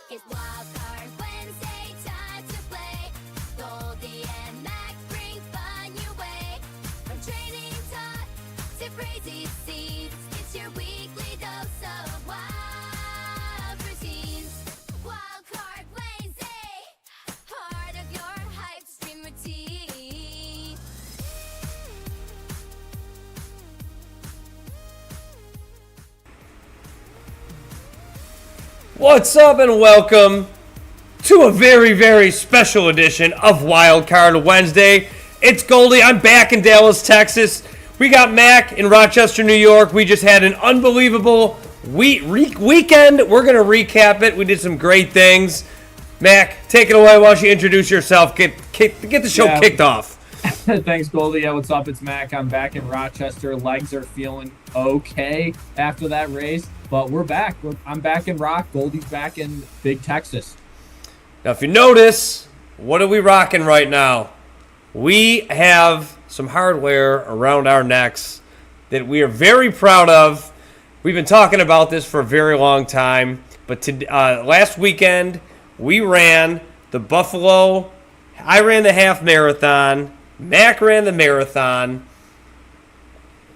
It's Wildcard Wednesday, time to play. Goldy and Mac bring fun your way. From training talk to crazy scenes, it's your weekly dose of wild routines. Wildcard Wednesday, part of your hype stream routine. What's up and welcome to a very, very special edition of Wildcard Wednesday. It's Goldy. I'm back in Dallas, Texas. We got Mac in Rochester, New York. We just had an unbelievable weekend. We're going to recap it. We did some great things. Mac, take it away. Why don't you introduce yourself? Get the show kicked off. Thanks, Goldy. Yeah, what's up? It's Mac. I'm back in Rochester. Legs are feeling okay after that race, but we're back. I'm back in Rock. Goldy's back in Big Texas. Now, if you notice, what are we rocking right now? We have some hardware around our necks that we are very proud of. We've been talking about this for a very long time, but last weekend we ran the Buffalo. I ran the half marathon. Mac ran the marathon.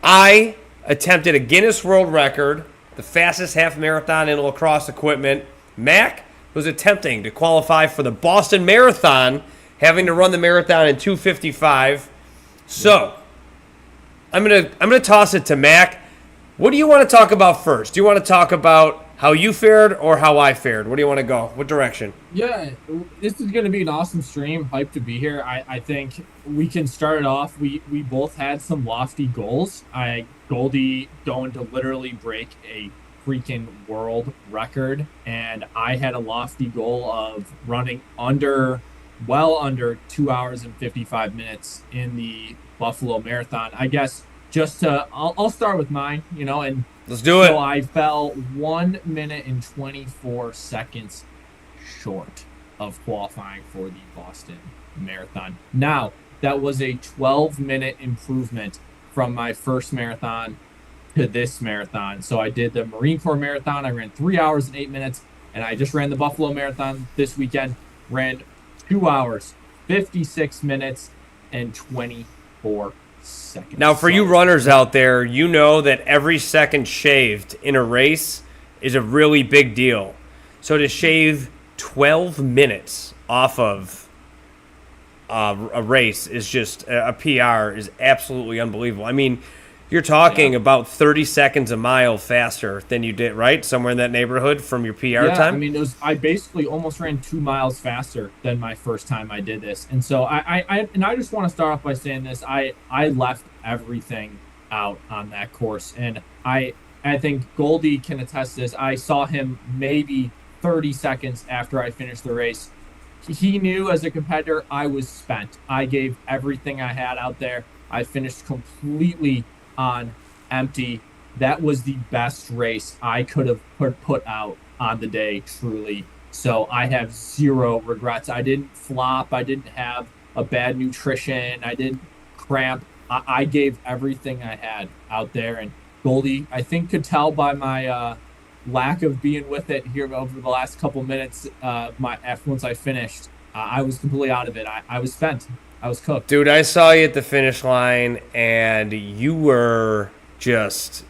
I attempted a Guinness World Record, the fastest half marathon in lacrosse equipment. Mac was attempting to qualify for the Boston Marathon, having to run the marathon in 2:55. So, I'm gonna toss it to Mac. What do you want to talk about first? Do you want to talk about how you fared or how I fared? Where do you want to go? What direction? Yeah, this is going to be an awesome stream. Hyped to be here. I think we can start it off. We both had some lofty goals. Goldy going to literally break a freaking world record, and I had a lofty goal of running well under 2 hours and 55 minutes in the Buffalo Marathon. I guess I'll start with mine, and let's do it. So I fell 1 minute and 24 seconds short of qualifying for the Boston Marathon. Now, that was a 12-minute improvement from my first marathon to this marathon. So I did the Marine Corps Marathon. I ran 3 hours and 8 minutes, and I just ran the Buffalo Marathon this weekend. Ran 2 hours, 56 minutes, and 24 seconds. Now, for you runners out there, you know that every second shaved in a race is a really big deal. So to shave 12 minutes off of a race is just a PR is absolutely unbelievable. I mean, you're talking about 30 seconds a mile faster than you did, right? Somewhere in that neighborhood from your PR time? I mean, I basically almost ran 2 miles faster than my first time I did this. And so I just want to start off by saying this. I left everything out on that course. And I think Goldy can attest to this. I saw him maybe 30 seconds after I finished the race. He knew as a competitor I was spent. I gave everything I had out there. I finished completely on empty. That was the best race I could have put out on the day, truly. So I have zero regrets. I didn't flop. I didn't have a bad nutrition. I didn't cramp. I gave everything I had out there. And Goldy, I think, could tell by my lack of being with it here over the last couple minutes. Once I finished, I was completely out of it. I was spent. I was cooked. Dude, I saw you at the finish line, and you were just...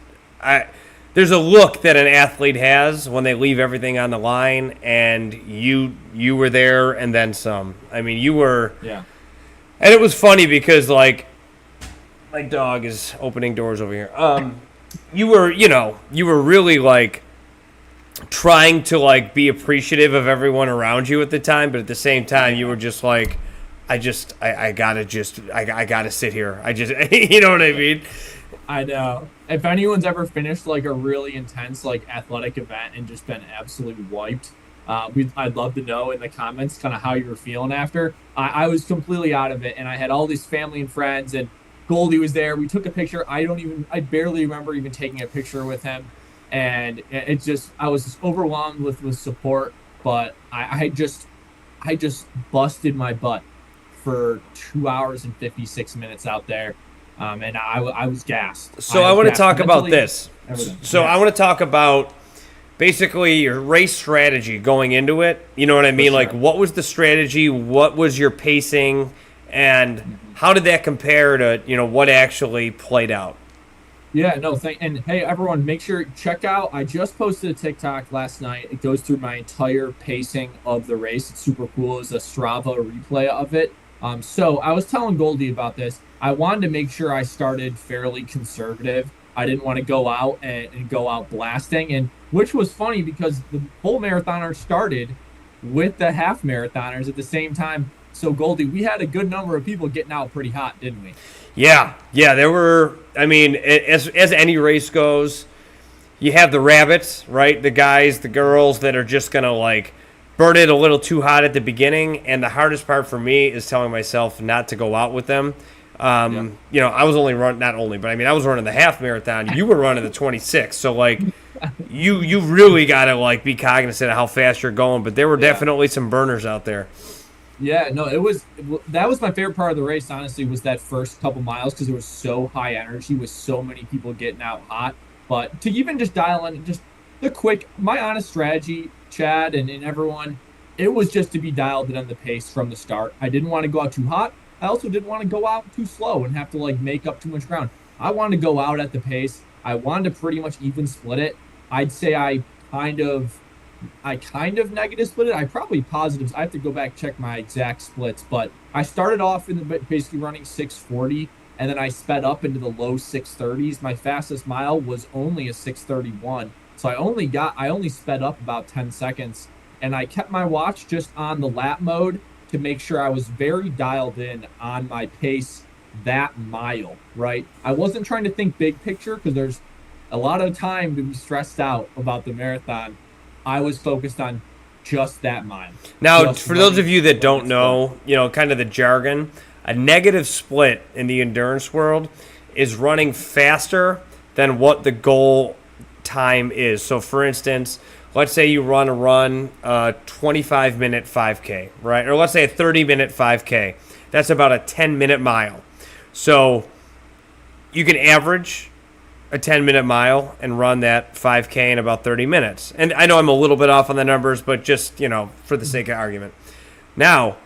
There's a look that an athlete has when they leave everything on the line, and you were there and then some. I mean, you were... Yeah. And it was funny because, like, my dog is opening doors over here. You were really, like, trying to, like, be appreciative of everyone around you at the time, but at the same time, you were just like... I gotta sit here. You know what I mean? I know. If anyone's ever finished like a really intense like athletic event and just been absolutely wiped, I'd love to know in the comments kind of how you were feeling after. I was completely out of it, and I had all these family and friends, and Goldy was there. We took a picture. I barely remember even taking a picture with him, and I was just overwhelmed with support, but I just busted my butt for 2 hours and 56 minutes out there, and I was gassed. So I want to talk about this. So I want to talk about basically your race strategy going into it. You know what I mean? sure. Like, what was the strategy? What was your pacing? And how did that compare to, what actually played out? Yeah, no, and hey, everyone, make sure check out. I just posted a TikTok last night. It goes through my entire pacing of the race. It's super cool. It's a Strava replay of it. So I was telling Goldy about this. I wanted to make sure I started fairly conservative. I didn't want to go out and go out blasting, and which was funny because the full marathoners started with the half marathoners at the same time. So Goldy, we had a good number of people getting out pretty hot, didn't we? Yeah, there were. I mean, as any race goes, you have the rabbits, right? The guys, the girls that are just gonna like burn it a little too hot at the beginning. And the hardest part for me is telling myself not to go out with them. I was only I was running the half marathon. You were running the 26, so like, you really gotta like be cognizant of how fast you're going. But there were definitely some burners out there. Yeah, no, that was my favorite part of the race, honestly, was that first couple miles because it was so high energy with so many people getting out hot. But to even just dial in, just my honest strategy, Chad and everyone, it was just to be dialed in on the pace from the start. I didn't want to go out too hot. I also didn't want to go out too slow and have to like make up too much ground. I wanted to go out at the pace. I wanted to pretty much even split it. I'd say I kind of negative split it. I probably positives. I have to go back check my exact splits, but I started off in basically running 6:40, and then I sped up into the low 6:30s. My fastest mile was only a 6:31, so I only sped up about 10 seconds, and I kept my watch just on the lap mode to make sure I was very dialed in on my pace that mile. Right, I wasn't trying to think big picture because there's a lot of time to be stressed out about the marathon. I was focused on just that mile. Now, for those of you that don't know, kind of the jargon, a negative split in the endurance world is running faster than what the goal time is. So, for instance, let's say you run a 25-minute 5K, right? Or let's say a 30-minute 5K. That's about a 10-minute mile. So, you can average a 10-minute mile and run that 5K in about 30 minutes. And I know I'm a little bit off on the numbers, but just, for the sake of argument. Now,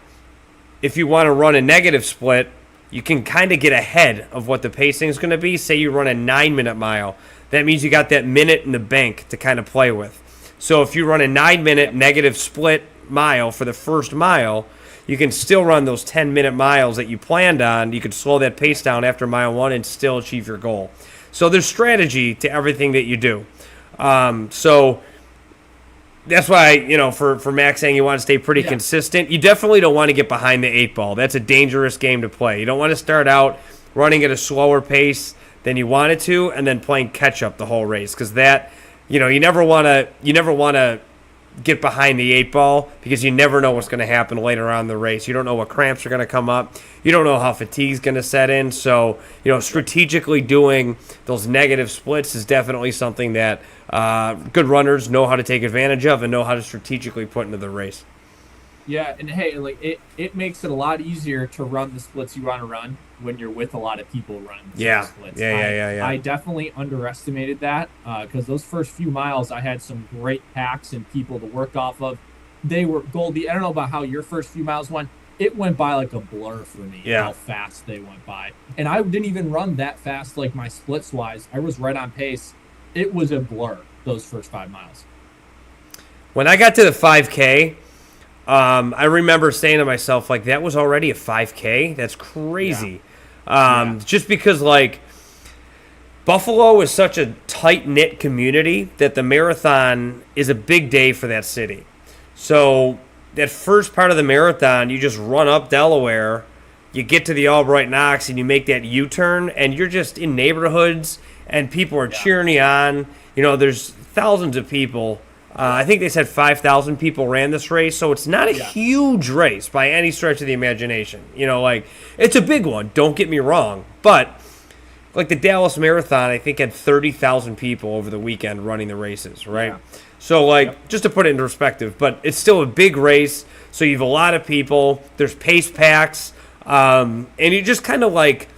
if you want to run a negative split, you can kind of get ahead of what the pacing is going to be. Say you run a 9-minute mile. That means you got that minute in the bank to kind of play with. So if you run a 9-minute negative split mile for the first mile, you can still run those 10-minute miles that you planned on. You could slow that pace down after mile 1 and still achieve your goal. So there's strategy to everything that you do. So that's why, for Max saying you want to stay pretty consistent, you definitely don't want to get behind the 8 ball. That's a dangerous game to play. You don't want to start out running at a slower pace than you wanted to and then playing catch up the whole race, because that, you never want to get behind the 8 ball because you never know what's going to happen later on in the race. You don't know what cramps are going to come up. You don't know how fatigue's going to set in. So, strategically doing those negative splits is definitely something that good runners know how to take advantage of and know how to strategically put into the race. Yeah, and hey, like it makes it a lot easier to run the splits you want to run when you're with a lot of people running the splits. Yeah. I definitely underestimated that because those first few miles I had some great packs and people to work off of. They were Goldy. I don't know about how your first few miles went. It went by like a blur for me how fast they went by. And I didn't even run that fast like my splits wise. I was right on pace. It was a blur those first 5 miles. When I got to the 5K, I remember saying to myself, like, that was already a 5K? That's crazy. Just because, like, Buffalo is such a tight-knit community that the marathon is a big day for that city. So that first part of the marathon, you just run up Delaware, you get to the Albright Knox, and you make that U-turn, and you're just in neighborhoods, and people are cheering you on. There's thousands of people. I think they said 5,000 people ran this race, so it's not a huge race by any stretch of the imagination. It's a big one, don't get me wrong. But, like the Dallas Marathon, I think had 30,000 people over the weekend running the races, right? Yeah. So, just to put it in perspective, but it's still a big race, so you have a lot of people. There's pace packs, and you just kind of like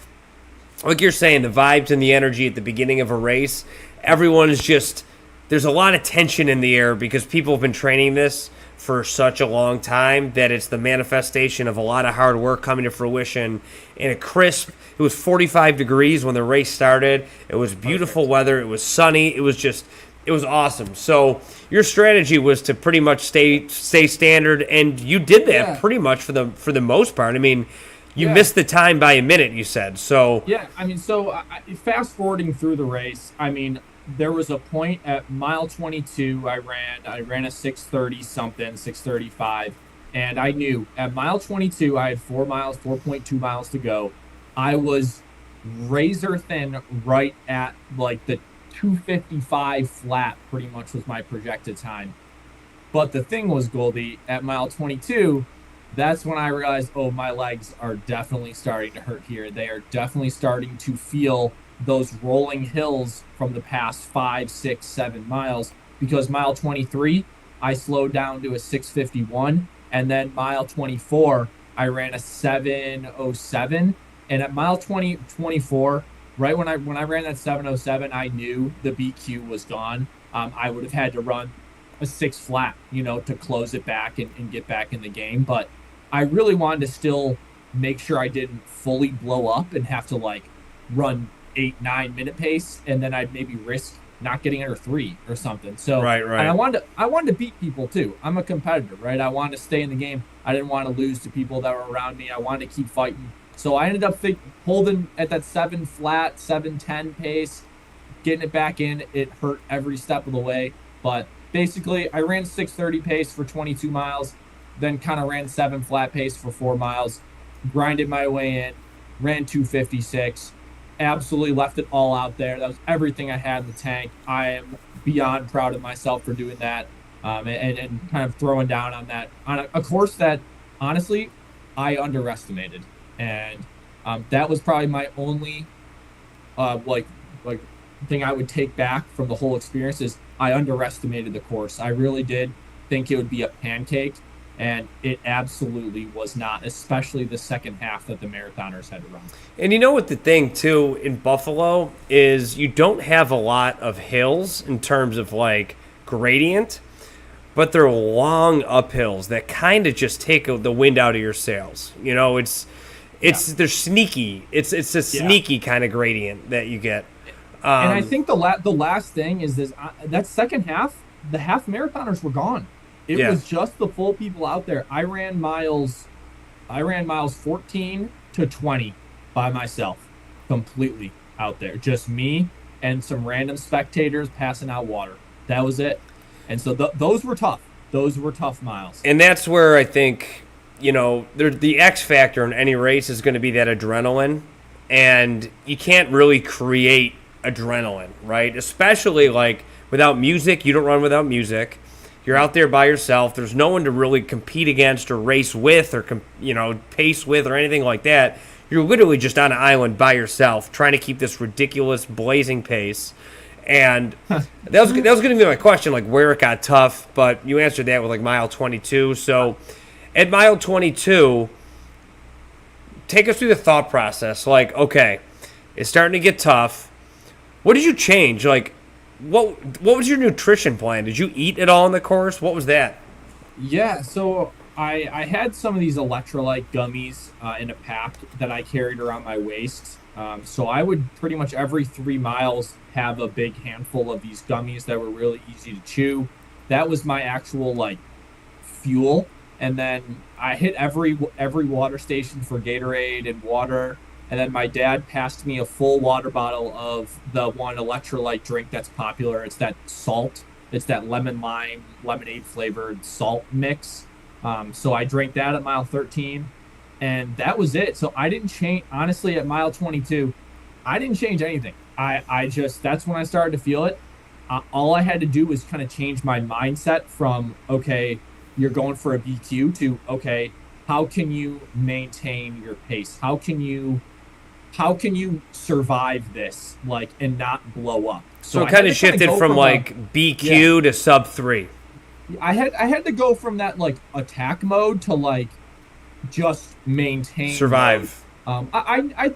you're saying, the vibes and the energy at the beginning of a race, everyone is just there's a lot of tension in the air because people have been training this for such a long time that it's the manifestation of a lot of hard work coming to fruition in a crisp. It was 45 degrees when the race started. It was beautiful weather. It was sunny. It was awesome. So your strategy was to pretty much stay standard, and you did that pretty much for the most part. I mean, you missed the time by a minute, you said. So yeah, I mean, so fast forwarding through the race, I mean, there was a point at mile 22 I ran a 6:30 something, 6:35, and I knew at mile 22 I had 4.2 miles to go. I was razor thin right at like the 2:55 flat, pretty much was my projected time. But the thing was, Goldy, at mile 22, that's when I realized, oh, my legs are definitely starting to hurt here. They are definitely starting to feel those rolling hills from the past 5, 6, 7 miles, because mile 23, I slowed down to a 6:51, and then mile 24, I ran a 7:07, and at mile 24, right when I ran that 7:07, I knew the BQ was gone. I would have had to run a 6 flat, to close it back and get back in the game, but I really wanted to still make sure I didn't fully blow up and have to like run 8-9 minute pace, and then I'd maybe risk not getting under 3 or something. So right. And I wanted to beat people too. I'm a competitor, right? I wanted to stay in the game. I didn't want to lose to people that were around me. I wanted to keep fighting. So I ended up holding at that 7 flat, 7:10 pace, getting it back in. It hurt every step of the way, but basically I ran 6:30 pace for 22 miles, then kind of ran 7 flat pace for 4 miles, grinded my way in, ran 2:56. Absolutely left it all out there. That was everything I had in the tank. I am beyond proud of myself for doing that, and kind of throwing down on that on a course that honestly I underestimated, and that was probably my only like thing I would take back from the whole experience is I underestimated the course. I really did think it would be a pancake, and it absolutely was not, especially the second half that the marathoners had to run. And you know what the thing, too, in Buffalo is you don't have a lot of hills in terms of, like, gradient, but they're long uphills that kind of just take the wind out of your sails. They're sneaky. It's a sneaky kind of gradient that you get. And I think the last thing is this, that second half, the half marathoners were gone. It was just the full people out there. I ran miles 14 to 20 by myself, completely out there. Just me and some random spectators passing out water. That was it. And so those were tough. Those were tough miles. And that's where I think, the X factor in any race is going to be that adrenaline. And you can't really create adrenaline, right? Especially like without music. You don't run without music. You're out there by yourself. There's no one to really compete against or race with or, pace with or anything like that. You're literally just on an island by yourself trying to keep this ridiculous blazing pace. And that was going to be my question, like where it got tough, but you answered that with like mile 22. So at mile 22, take us through the thought process. Like, okay, it's starting to get tough. What did you change? Like, what was your nutrition plan? Did you eat at all in the course? What was that? Yeah, so I had some of these electrolyte gummies in a pack that I carried around my waist. So I would pretty much every 3 miles have a big handful of these gummies that were really easy to chew. That was my actual like fuel. And then I hit every water station for Gatorade and water. And then my dad passed me a full water bottle of the one electrolyte drink that's popular. It's that salt. It's that lemon-lime, lemonade flavored salt mix. So I drank that at mile 13, and that was it. So I didn't change, honestly, at mile 22, I didn't change anything. I just, that's when I started to feel it. All I had to do was kind of change my mindset from, okay, you're going for a BQ to, okay, how can you maintain your pace? How can you survive this, like, and not blow up? So it kind of shifted from like BQ to sub 3. I had to go from that like attack mode to like just maintain survive. I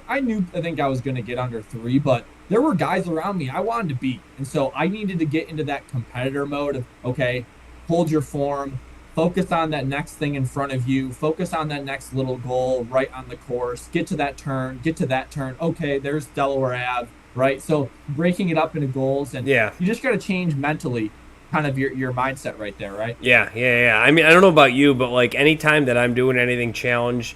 think I was gonna get under 3, but there were guys around me I wanted to beat. And so I needed to get into that competitor mode of, okay, hold your form, focus on that next thing in front of you, focus on that next little goal right on the course, get to that turn, okay, there's Delaware Ave, right? So breaking it up into goals, and Yeah. you just got to change mentally kind of your mindset right there, right? Yeah. I mean, I don't know about you, but like anytime that I'm doing anything challenging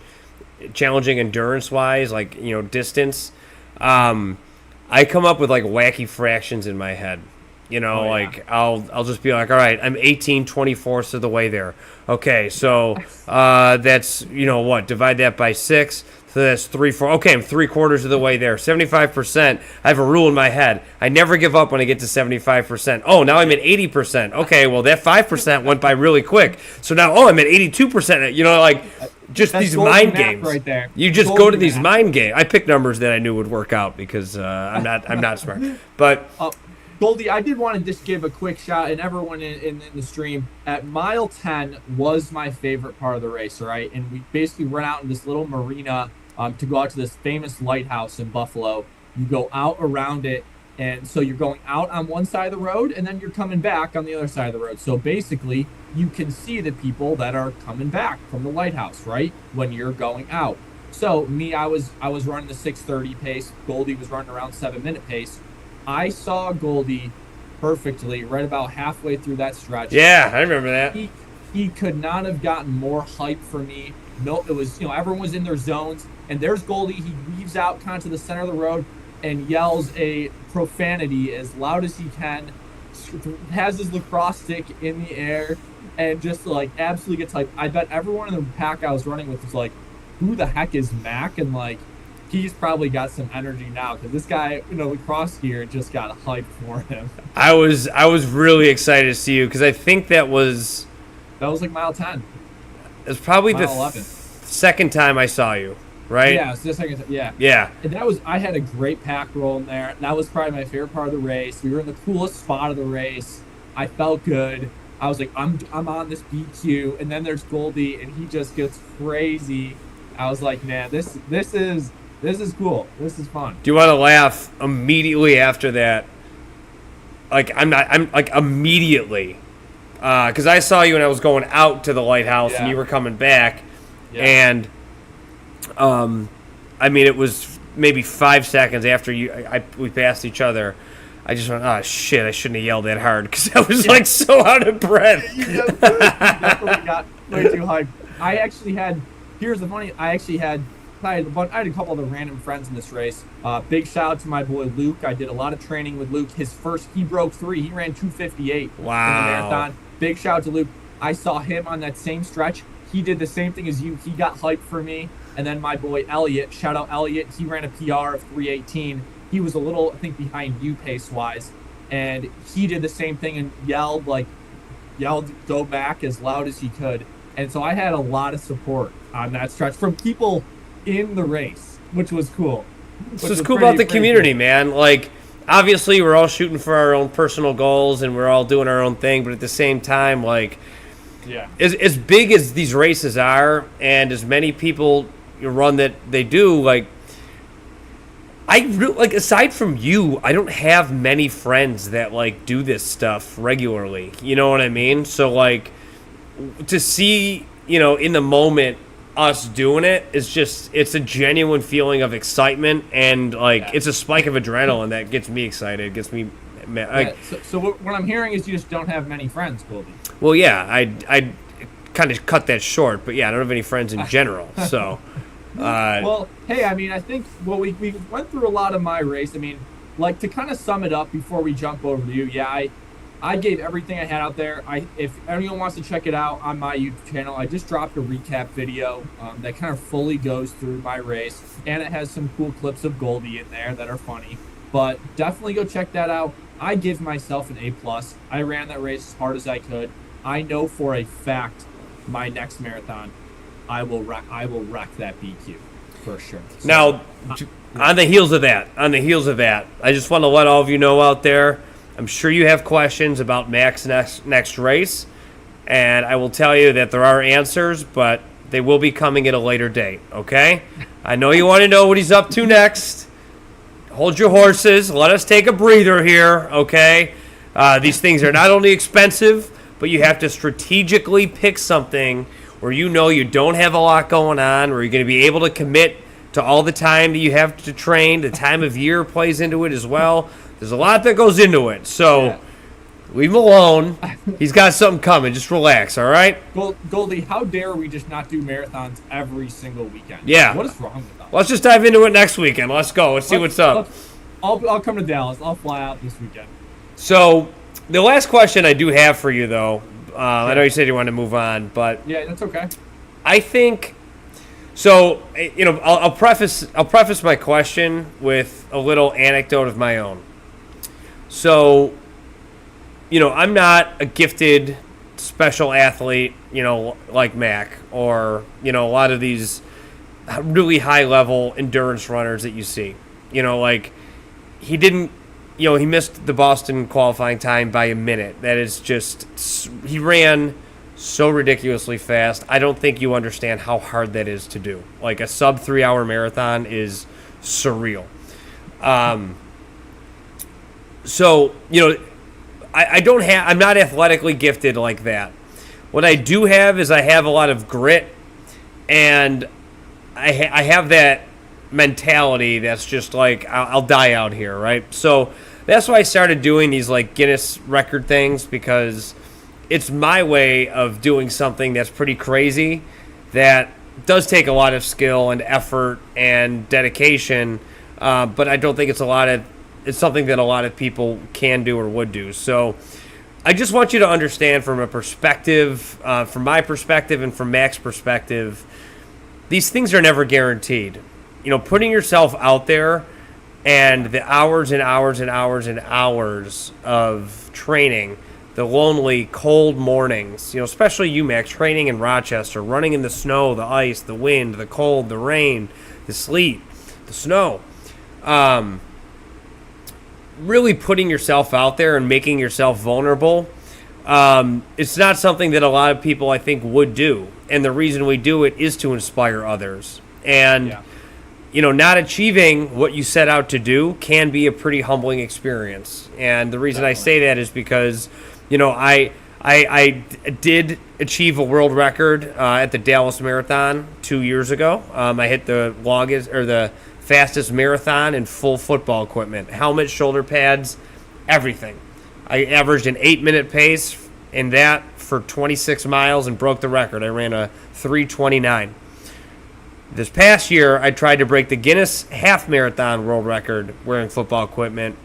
endurance wise, like, you know, distance, I come up with like wacky fractions in my head. You know, like I'll just be like, all right, I'm 18/24 of the way there. Okay, so that's, you know what, divide that by 6. So that's 3/4. Okay, I'm 3/4 of the way there. 75%. I have a rule in my head. I never give up when I get to 75%. Oh, now I'm at 80%. Okay, well that 5% went by really quick. So now, I'm at 82%. You know, like just That's these golden mind math games. right there. You just Golden go to these math. mind games. I picked numbers that I knew would work out because I'm not smart. But Goldy, I did want to just give a quick shot, and everyone in the stream, at mile 10 was my favorite part of the race, all right? And we basically run out in this little marina to go out to this famous lighthouse in Buffalo. You go out around it, and so you're going out on one side of the road, and then you're coming back on the other side of the road. So basically, you can see the people that are coming back from the lighthouse, right, when you're going out. So me, I was running the 6:30 pace. Goldy was running around 7-minute pace. I saw Goldy perfectly right about halfway through that stretch. yeah, I remember that. He could not have gotten more hype for me. No, it was, everyone was in their zones, and there's Goldy. He weaves out kind of to the center of the road and yells a profanity as loud as he can, has his lacrosse stick in the air, and just like absolutely gets hype. I bet everyone in the pack I was running with was like, who the heck is Mac? And like, he's probably got some energy now because this guy, lacrosse gear just got hyped for him. I was really excited to see you because I think that was like mile 10. it was probably Mile the 11. second time I saw you, right? Yeah, it's the second time. Yeah. Yeah. And I had a great pack roll in there. That was probably my favorite part of the race. We were in the coolest spot of the race. I felt good. I was like, I'm on this BQ, and then there's Goldy, and he just gets crazy. I was like, man, this is cool. This is fun. Do you want to laugh immediately after that? Like I'm like immediately, because I saw you when I was going out to the lighthouse and Yeah. you were coming back, Yeah. and I mean it was maybe 5 seconds after we passed each other. I just went, oh shit, I shouldn't have yelled that hard because I was like so out of breath. You definitely got way too hyped. I had a couple of the random friends in this race. Big shout out to my boy Luke. I did a lot of training with Luke. He broke 3. He ran 2:58 in the Wow. marathon. Big shout out to Luke. I saw him on that same stretch. He did the same thing as you. He got hyped for me. And then my boy Elliot, shout out Elliot. He ran a PR of 3:18. He was a little, I think, behind you pace-wise. And he did the same thing and yelled, go back as loud as he could. And so I had a lot of support on that stretch from people in the race, which was cool. This is cool about the community, man. Like, obviously, we're all shooting for our own personal goals and we're all doing our own thing, but at the same time, like, Yeah. as big as these races are and as many people run that they do, like, aside from you, I don't have many friends that, like, do this stuff regularly. You know what I mean? So, like, to see, in the moment, us doing it is just, it's a genuine feeling of excitement and like it's a spike of adrenaline that gets me excited, gets me like, so what I'm hearing is you just don't have many friends, Goldy. well, yeah, I kind of cut that short, but yeah, I don't have any friends in general. So Well, hey, I mean, I think we went through a lot of my race. I mean, like, to kind of sum it up before we jump over to you, yeah, I gave everything I had out there. If anyone wants to check it out on my YouTube channel, I just dropped a recap video that kind of fully goes through my race, and it has some cool clips of Goldy in there that are funny. But definitely go check that out. I give myself an A+. I ran that race as hard as I could. I know for a fact my next marathon, I will wreck that BQ for sure. So, now, on the heels of that, I just want to let all of you know out there, I'm sure you have questions about Mac's next race, and I will tell you that there are answers, but they will be coming at a later date, okay? I know you want to know what he's up to next. hold your horses. Let us take a breather here, okay? These things are not only expensive, but you have to strategically pick something where you know you don't have a lot going on, where you're going to be able to commit to all the time that you have to train. The time of year plays into it as well. There's a lot that goes into it. So leave him alone. He's got something coming. Just relax, all right? Goldy, how dare we just not do marathons every single weekend? Yeah. What is wrong with us? Let's just dive into it next weekend. Let's go. Let's see what's up. I'll come to Dallas. I'll fly out this weekend. So the last question I do have for you, though, I know you said you wanted to move on, but yeah, that's okay. I think so. You know, I'll preface my question with a little anecdote of my own. So, you know, I'm not a gifted special athlete, you know, like Mac or, you know, a lot of these really high level endurance runners that you see. You know, like he didn't. You know, he missed the Boston qualifying time by a minute. That is just, he ran so ridiculously fast. I don't think you understand how hard that is to do. Like a sub 3 hour marathon is surreal. So, you know, I'm not athletically gifted like that. What I do have is I have a lot of grit, and I have that mentality that's just like I'll die out here, right? So that's why I started doing these like Guinness record things, because it's my way of doing something that's pretty crazy that does take a lot of skill and effort and dedication, but I don't think it's something that a lot of people can do or would do. So I just want you to understand from a perspective, from my perspective and from Mac's perspective, these things are never guaranteed. You know, putting yourself out there and the hours and hours and hours and hours of training, the lonely, cold mornings, you know, especially you, Mac, training in Rochester, running in the snow, the ice, the wind, the cold, the rain, the sleet, the snow. Really putting yourself out there and making yourself vulnerable, it's not something that a lot of people, I think, would do. And the reason we do it is to inspire others. And you know, not achieving what you set out to do can be a pretty humbling experience. And the reason I say that is because, you know, I did achieve a world record at the Dallas Marathon 2 years ago. I hit the longest or the fastest marathon in full football equipment, helmet, shoulder pads, everything. I averaged an 8-minute pace in that for 26 miles and broke the record. I ran a 3:29. This past year, I tried to break the Guinness half marathon world record wearing football equipment,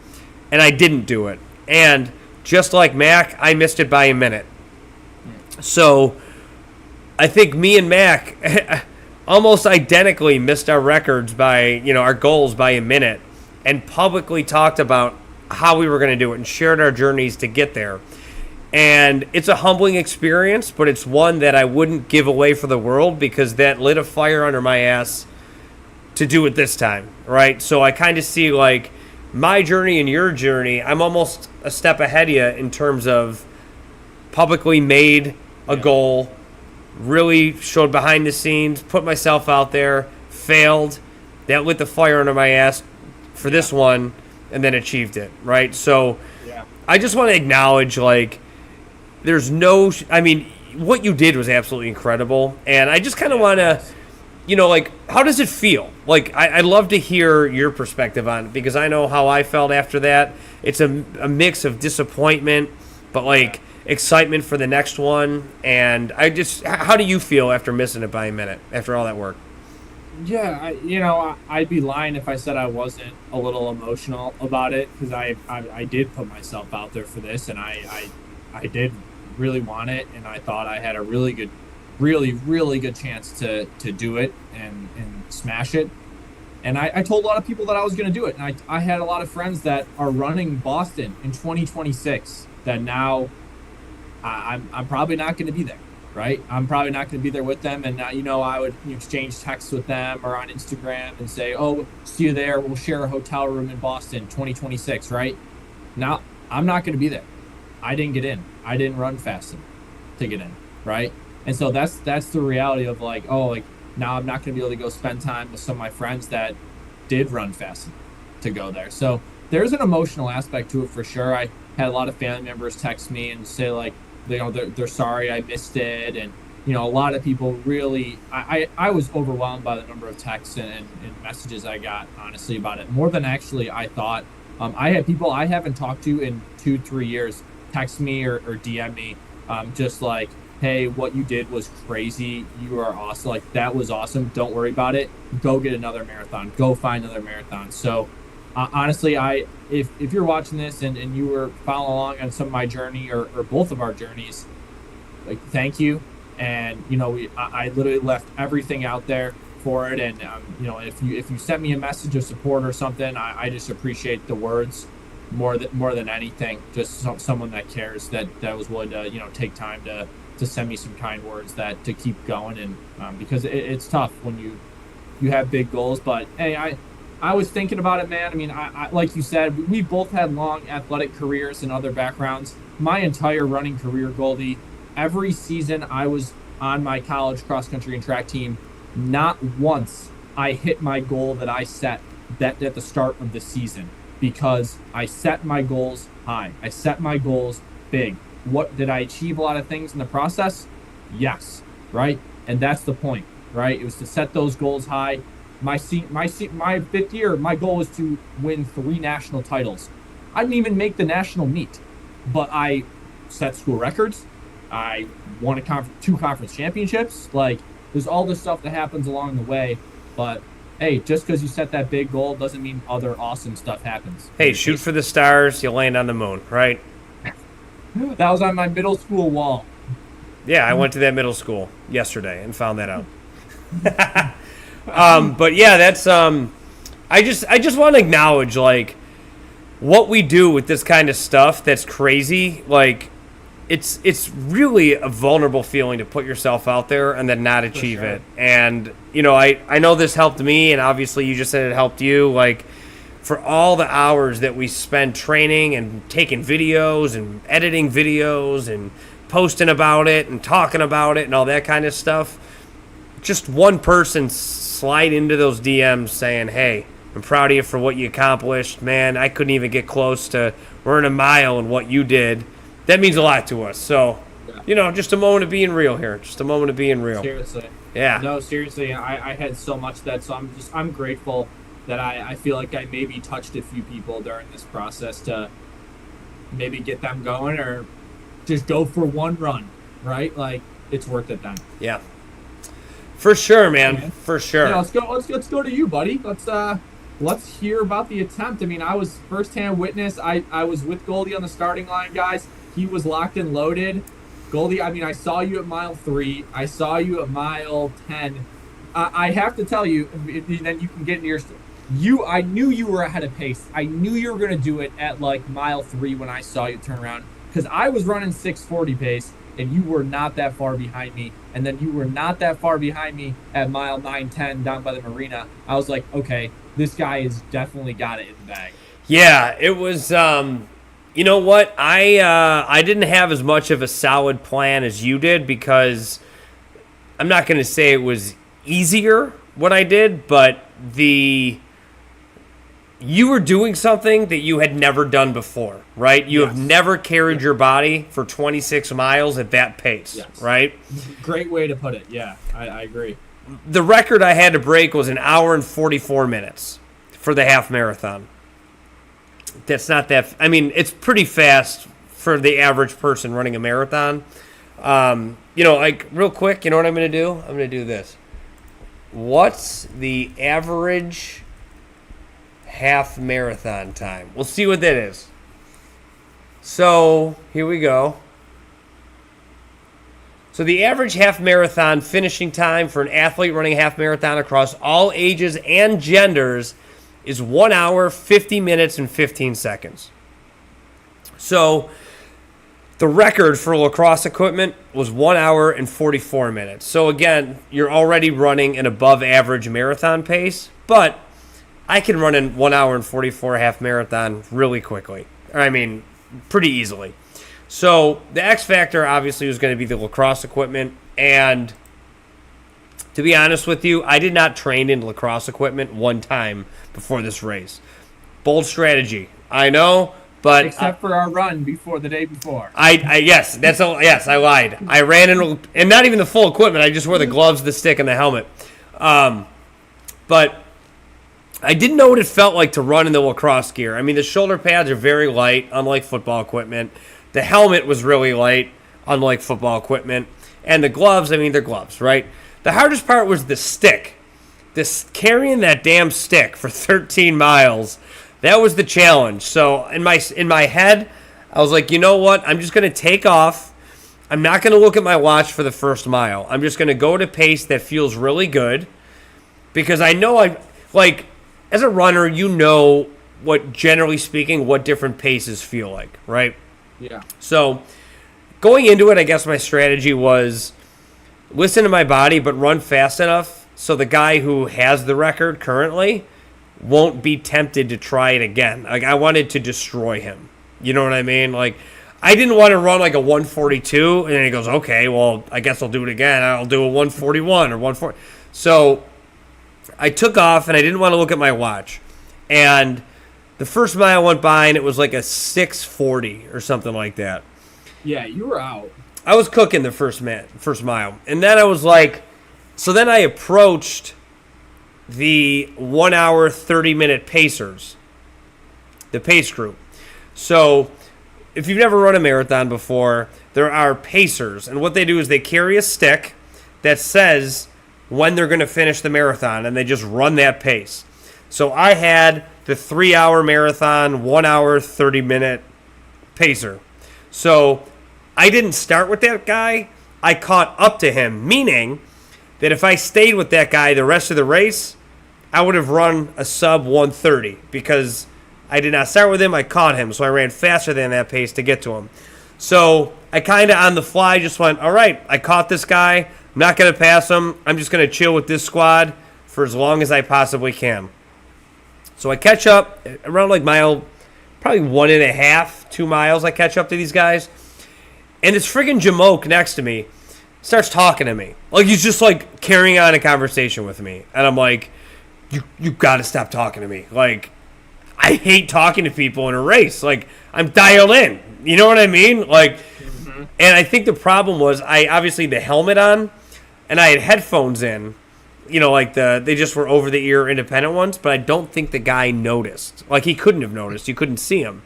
and I didn't do it. And just like Mac, I missed it by a minute. So I think me and Mac almost identically missed our records by, you know, our goals by a minute, and publicly talked about how we were going to do it and shared our journeys to get there. And it's a humbling experience, but it's one that I wouldn't give away for the world, because that lit a fire under my ass to do it this time, right? So I kind of see like my journey and your journey. I'm almost a step ahead of you in terms of publicly made a goal, really showed behind the scenes, put myself out there, failed. That lit the fire under my ass for this one, and then achieved it, right? So I just want to acknowledge, like, there's no, I mean, what you did was absolutely incredible. And I just kind of want to, you know, like, how does it feel? Like, I'd love to hear your perspective on it, because I know how I felt after that. It's a mix of disappointment, but, like, excitement for the next one. And how do you feel after missing it by a minute, after all that work? Yeah, I'd be lying if I said I wasn't a little emotional about it, because I did put myself out there for this, and I did really want it, and I thought I had a really good chance to do it and smash it. And I told a lot of people that I was going to do it, and I had a lot of friends that are running Boston in 2026 that now I'm probably not going to be there, right? I'm probably not going to be there with them, and I would exchange texts with them or on Instagram and say, oh, see you there, we'll share a hotel room in Boston 2026, right? Now I'm not going to be there. I didn't get in. I didn't run fast enough to get in, right? And so that's the reality of like, oh, like now I'm not going to be able to go spend time with some of my friends that did run fast enough. to go there. So there's an emotional aspect to it for sure. I had a lot of family members text me and say like, they're sorry I missed it, and a lot of people really. I was overwhelmed by the number of texts and messages I got, honestly, about it, more than actually I thought. I had people I haven't talked to in 2-3 years text me or DM me, just like, hey, what you did was crazy. You are awesome. Like, that was awesome. Don't worry about it. Go get another marathon. Go find another marathon. So, honestly, if you're watching this and you were following along on some of my journey or both of our journeys, like, thank you. And, I literally left everything out there for it. And, if you sent me a message of support or something, I just appreciate the words more than anything. Just someone that cares, that was willing to, take time to send me some kind words to keep going. And because it's tough when you have big goals. But hey, I was thinking about it, man. I mean, I like you said, we both had long athletic careers and other backgrounds. My entire running career, Goldy, every season I was on my college cross country and track team, not once I hit my goal that I set at the start of the season, because I set my goals high. I set my goals big. What did I achieve? A lot of things in the process? Yes, right? And that's the point, right? It was to set those goals high. My fifth year, my goal was to win 3 national titles. I didn't even make the national meet, but I set school records. I won 2 conference championships. Like, there's all this stuff that happens along the way. But hey, just because you set that big goal doesn't mean other awesome stuff happens. Hey, shoot for the stars, you'll land on the moon, right? That was on my middle school wall. Yeah, I went to that middle school yesterday and found that out. But yeah, that's I just want to acknowledge, like, what we do with this kind of stuff that's crazy. Like, it's really a vulnerable feeling to put yourself out there and then not achieve it. And I know this helped me, and obviously you just said it helped you. Like, for all the hours that we spend training and taking videos and editing videos and posting about it and talking about it and all that kind of stuff, just one person slide into those DMs saying, hey, I'm proud of you for what you accomplished. Man, I couldn't even get close to running a mile in what you did. That means a lot to us. So, just a moment of being real here. Just a moment of being real. Seriously. Yeah. No, seriously, I had so much of that. So I'm grateful that I feel like I maybe touched a few people during this process to maybe get them going, or just go for one run, right? Like, it's worth it then. Yeah. For sure, man. For sure. Yeah, let's go to you, buddy. Let's hear about the attempt. I mean, I was firsthand witness. I was with Goldy on the starting line, guys. He was locked and loaded. Goldy, I mean, I saw you at mile 3. I saw you at mile 10. I have to tell you, and then you can get into your. I knew you were ahead of pace. I knew you were going to do it at like mile 3 when I saw you turn around, because I was running 6:40 pace, and you were not that far behind me. And then you were not that far behind me at mile 9:10 down by the marina. I was like, okay, this guy has definitely got it in the bag. Yeah, it was. You know what? I didn't have as much of a solid plan as you did, because I'm not going to say it was easier what I did, but you were doing something that you had never done before, right? You have never carried your body for 26 miles at that pace, right? Great way to put it. Yeah, I agree. The record I had to break was 1 hour and 44 minutes for the half marathon. That's not that. I mean, it's pretty fast for the average person running a marathon. Like, real quick, you know what I'm going to do? I'm going to do this. What's the average half marathon time? We'll see what that is. So, here we go. So, the average half marathon finishing time for an athlete running a half marathon across all ages and genders is 1 hour, 50 minutes, and 15 seconds. So, the record for lacrosse equipment was 1 hour and 44 minutes. So, again, you're already running an above average marathon pace, but I can run in 1 hour and 44 half marathon really quickly. I mean, pretty easily. So, the X factor obviously was going to be the lacrosse equipment, and to be honest with you, I did not train in lacrosse equipment one time before this race. Bold strategy. I know, but Except for our run before the day before. Yes, I lied. I ran in, and not even the full equipment. I just wore the gloves, the stick, and the helmet. But I didn't know what it felt like to run in the lacrosse gear. I mean, the shoulder pads are very light, unlike football equipment. The helmet was really light, unlike football equipment. And the gloves, I mean, they're gloves, right? The hardest part was the stick. Carrying that damn stick for 13 miles, that was the challenge. So in my head, I was like, you know what? I'm just going to take off. I'm not going to look at my watch for the first mile. I'm just going to go at a pace that feels really good, because I know as a runner, you know what, generally speaking, what different paces feel like, right? Yeah. So going into it, I guess my strategy was listen to my body, but run fast enough so the guy who has the record currently won't be tempted to try it again. Like, I wanted to destroy him. You know what I mean? Like, I didn't want to run like a 142, and then he goes, okay, well, I guess I'll do it again. I'll do a 141 or 140. So I took off, and I didn't want to look at my watch. And the first mile went by, and it was like a 6:40 or something like that. Yeah, you were out. I was cooking the first mile. And then I was like, so then I approached the 1 hour, 30-minute pacers, the pace group. So if you've never run a marathon before, there are pacers. And what they do is they carry a stick that says when they're going to finish the marathon, and they just run that pace. So I had the 3-hour marathon, 1 hour, 30-minute pacer. So I didn't start with that guy. I caught up to him, meaning that if I stayed with that guy the rest of the race, I would have run a sub 130, because I did not start with him. I caught him, so I ran faster than that pace to get to him. So I kind of on the fly just went, all right, I caught this guy. I'm not going to pass him. I'm just going to chill with this squad for as long as I possibly can. So I catch up around like mile, probably 1.5, 2 miles. I catch up to these guys. And this friggin' Jamoke next to me starts talking to me. Like, he's just like carrying on a conversation with me. And I'm like, you got to stop talking to me. Like, I hate talking to people in a race. Like, I'm dialed in. You know what I mean? Like, and I think the problem was I obviously the helmet on, and I had headphones in. You know, like they just were over the ear independent ones, but I don't think the guy noticed. Like, he couldn't have noticed. You couldn't see him.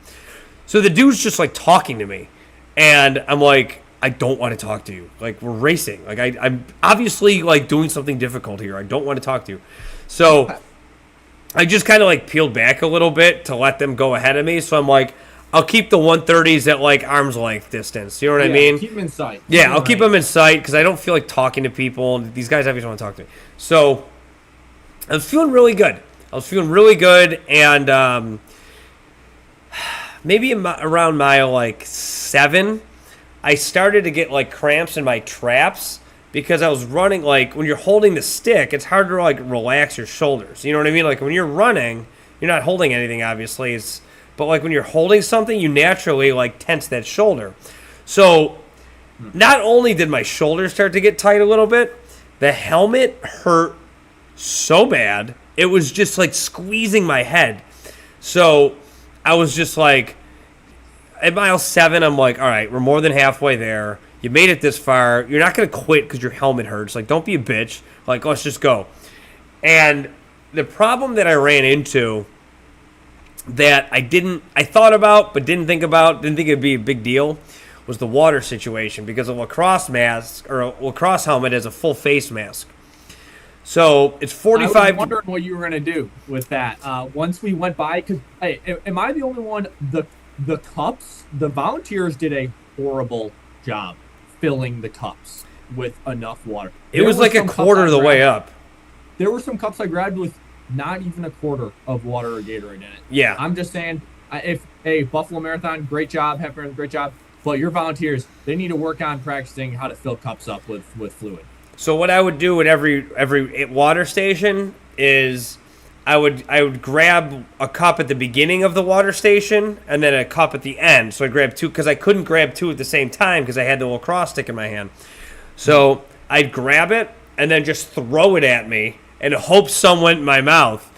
So the dude's just like talking to me, and I'm like, I don't want to talk to you. Like, we're racing. Like, I'm obviously like doing something difficult here. I don't want to talk to you. So I just kind of like peeled back a little bit to let them go ahead of me. So I'm like, I'll keep the 130s at like arm's length distance. You know what I mean? Keep them in sight. Yeah, I'll keep them in sight because I don't feel like talking to people. These guys obviously want to talk to me. So I was feeling really good. And maybe around mile like 7, I started to get like cramps in my traps because I was running. Like, when you're holding the stick, it's hard to like relax your shoulders. You know what I mean? Like, when you're running, you're not holding anything, obviously. But like when you're holding something, you naturally like tense that shoulder. So not only did my shoulder start to get tight a little bit, the helmet hurt so bad. It was just like squeezing my head. So I was just like, at mile 7, I'm like, all right, we're more than halfway there. You made it this far. You're not going to quit because your helmet hurts. Like, don't be a bitch. Like, let's just go. And the problem that I ran into that I thought about but didn't think it'd be a big deal was the water situation, because a lacrosse mask or a lacrosse helmet has a full face mask. So it's 45. I was wondering what you were going to do with that. Once we went by, because hey, am I the only one? The cups, the volunteers did a horrible job filling the cups with enough water. It was like a quarter of the way up. There were some cups I grabbed with not even a quarter of water or Gatorade in it. Yeah. I'm just saying, Buffalo Marathon, great job, Heifer, great job. But your volunteers, they need to work on practicing how to fill cups up with fluid. So what I would do at every water station is I would grab a cup at the beginning of the water station and then a cup at the end. So I grabbed 2 because I couldn't grab 2 at the same time because I had the lacrosse stick in my hand. So I'd grab it and then just throw it at me and hope some went in my mouth.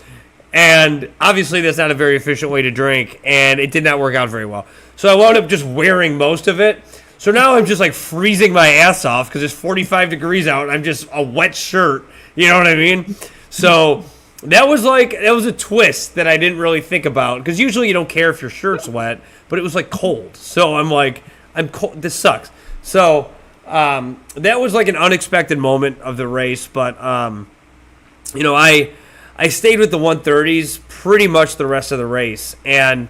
And obviously that's not a very efficient way to drink, and it did not work out very well. So I wound up just wearing most of it. So now I'm just like freezing my ass off because it's 45 degrees out and I'm just a wet shirt. You know what I mean? So that was a twist that I didn't really think about, because usually you don't care if your shirt's wet, but it was like cold. So I'm cold. This sucks. So that was like an unexpected moment of the race, but I stayed with the 130s pretty much the rest of the race. And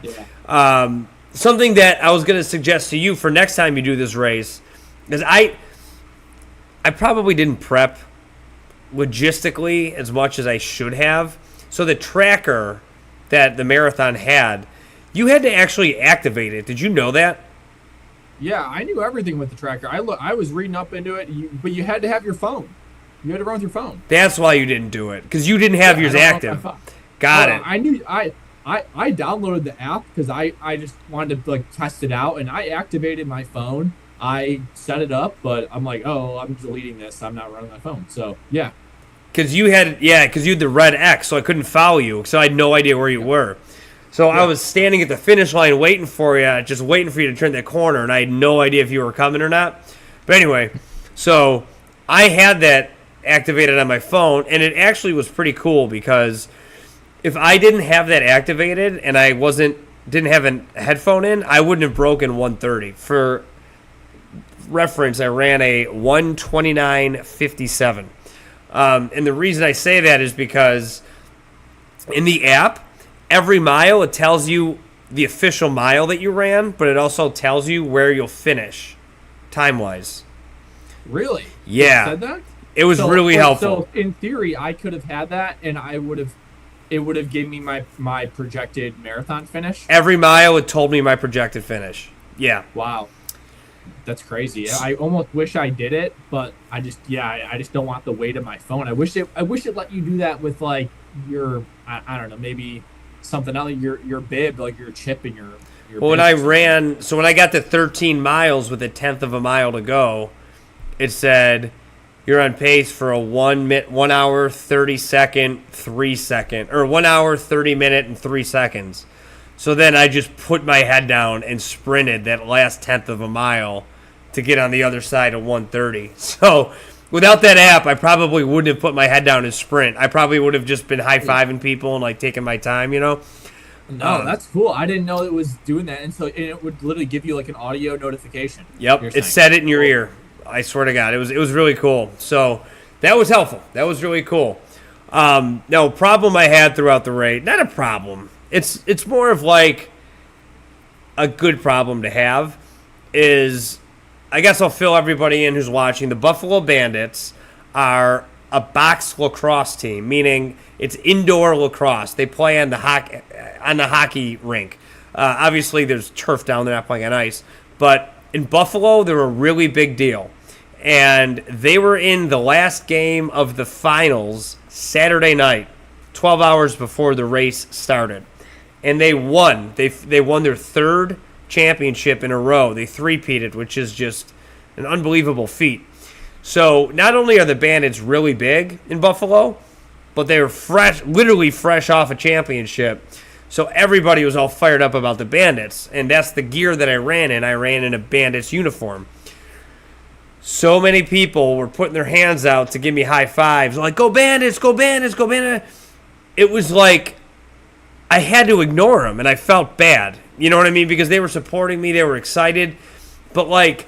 something that I was going to suggest to you for next time you do this race is I probably didn't prep logistically as much as I should have. So the tracker that the marathon had, you had to actually activate it. Did you know that? Yeah, I knew everything with the tracker. I was reading up into it, but you had to have your phone. You had to run with your phone. That's why you didn't do it, because you didn't have yours active. Got it. I knew I downloaded the app because I just wanted to like test it out, and I activated my phone. I set it up, but I'm like, oh, I'm deleting this. I'm not running my phone. So yeah. Because you had the red X, so I couldn't follow you, so I had no idea where you were. So I was standing at the finish line waiting for you, just waiting for you to turn that corner, and I had no idea if you were coming or not. But anyway, so I had that activated on my phone, and it actually was pretty cool, because if I didn't have that activated and I didn't have a headphone in, I wouldn't have broken 130. For reference, I ran a 1:29:57. And the reason I say that is because in the app, every mile it tells you the official mile that you ran, but it also tells you where you'll finish time-wise. Really? Yeah. It said that? It was really helpful. So in theory, I could have had that, and it would have given me my projected marathon finish. Every mile it told me my projected finish. Yeah. Wow. That's crazy. I almost wish I did it, but I just don't want the weight of my phone. I wish it let you do that with like your I don't know, maybe something else, your bib, like your chip in your well, when I got to 13 miles with a tenth of a mile to go, it said you're on pace for a 1 hour 30 second 3 second, or 1 hour 30 minute and 3 seconds. So then I just put my head down and sprinted that last tenth of a mile to get on the other side of 130. So without that app, I probably wouldn't have put my head down and sprint. I probably would have just been high-fiving people and like taking my time, you know? No, that's cool. I didn't know it was doing that. And so it would literally give you like an audio notification. Yep, it said it in your ear. I swear to God, it was really cool. So that was helpful. That was really cool. No, problem I had throughout the race, not a problem. It's more of like a good problem to have is, I guess I'll fill everybody in who's watching. The Buffalo Bandits are a box lacrosse team, meaning it's indoor lacrosse. They play on the hockey rink. Obviously, there's turf down. They're not playing on ice. But in Buffalo, they're a really big deal. And they were in the last game of the finals Saturday night, 12 hours before the race started. And they won. They won their third championship in a row. They three-peated, which is just an unbelievable feat. So not only are the Bandits really big in Buffalo, but they were literally fresh off a championship. So everybody was all fired up about the Bandits, and that's the gear that I ran in. I ran in a Bandits uniform. So many people were putting their hands out to give me high fives, like, go Bandits, go Bandits, go Bandits. It was like I had to ignore them, and I felt bad. You know what I mean? Because they were supporting me, they were excited. But, like,